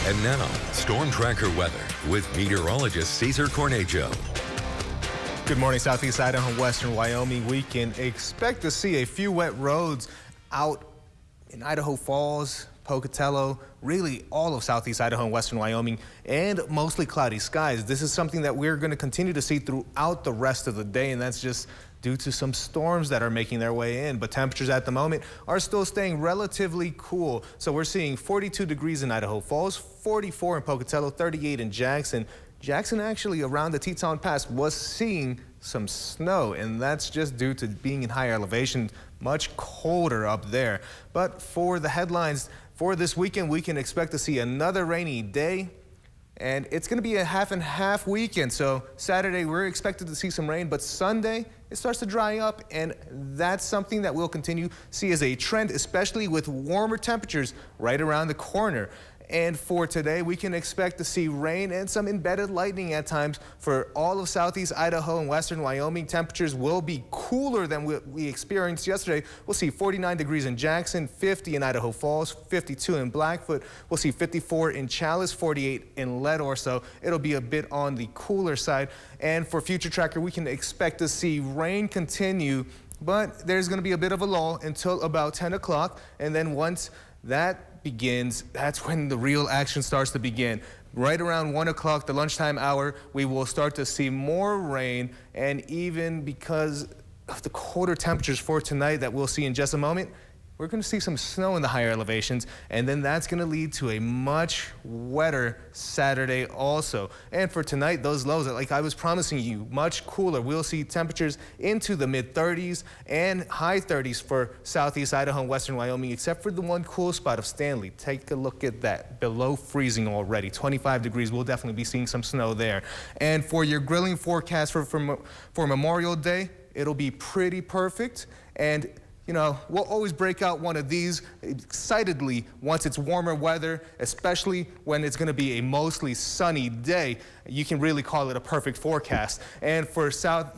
And now, Storm Tracker weather with meteorologist Cesar Cornejo. Good morning, Southeast Idaho and Western Wyoming. We can expect to see a few wet roads out in Idaho Falls, Pocatello, really all of Southeast Idaho and Western Wyoming, and mostly cloudy skies. This is something that we're going to continue to see throughout the rest of the day, and that's just due to some storms that are making their way in. But temperatures at the moment are still staying relatively cool. So we're seeing 42 degrees in Idaho Falls, 44 in Pocatello, 38 in Jackson. Jackson actually around the Teton Pass was seeing some snow, and that's just due to being in higher elevation, much colder up there. But for the headlines for this weekend, we can expect to see another rainy day. And it's going to be a half and half weekend. So Saturday, we're expected to see some rain, but Sunday, it starts to dry up. And that's something that we'll continue to see as a trend, especially with warmer temperatures right around the corner. And for today, we can expect to see rain and some embedded lightning at times for all of Southeast Idaho and Western Wyoming. Temperatures will be cooler than what we experienced yesterday. We'll see 49 degrees in Jackson, 50 in Idaho Falls, 52 in Blackfoot. We'll see 54 in Chalice, 48 in Leadore. So it'll be a bit on the cooler side. And for future tracker, we can expect to see rain continue, but there's going to be a bit of a lull until about 10 o'clock. And then once that begins, that's when the real action starts to begin. Right around 1 o'clock, the lunchtime hour, we will start to see more rain, and even because of the colder temperatures for tonight that we'll see in just a moment, we're going to see some snow in the higher elevations, and then that's going to lead to a much wetter Saturday also. And for tonight, those lows, like I was promising you, much cooler. We'll see temperatures into the mid-30s and high 30s for Southeast Idaho and Western Wyoming, except for the one cool spot of Stanley. Take a look at that. Below freezing already, 25 degrees. We'll definitely be seeing some snow there. And for your grilling forecast for Memorial Day, it'll be pretty perfect. And you know, we'll always break out one of these excitedly once it's warmer weather, especially when it's going to be a mostly sunny day. You can really call it a perfect forecast. And for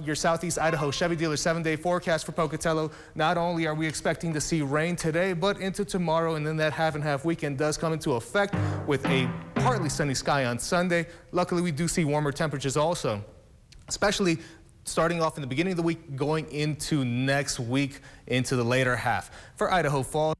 your Southeast Idaho Chevy dealer 7-day forecast for Pocatello, not only are we expecting to see rain today, but into tomorrow, and then that half and half weekend does come into effect with a partly sunny sky on Sunday. Luckily, we do see warmer temperatures also, especially starting off in the beginning of the week, going into next week, into the later half. For Idaho Falls,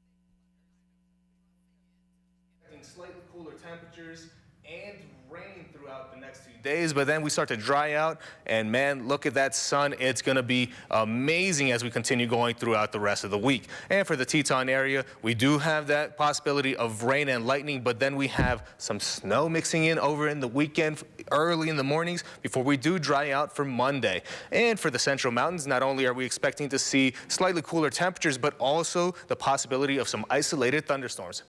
slightly cooler temperatures and rain throughout the next 2 days, but then we start to dry out, and man, look at that sun. It's going to be amazing as we continue going throughout the rest of the week. And for the Teton area, we do have that possibility of rain and lightning, but then we have some snow mixing in over in the weekend, early in the mornings, before we do dry out for Monday. And for the Central Mountains, not only are we expecting to see slightly cooler temperatures, but also the possibility of some isolated thunderstorms.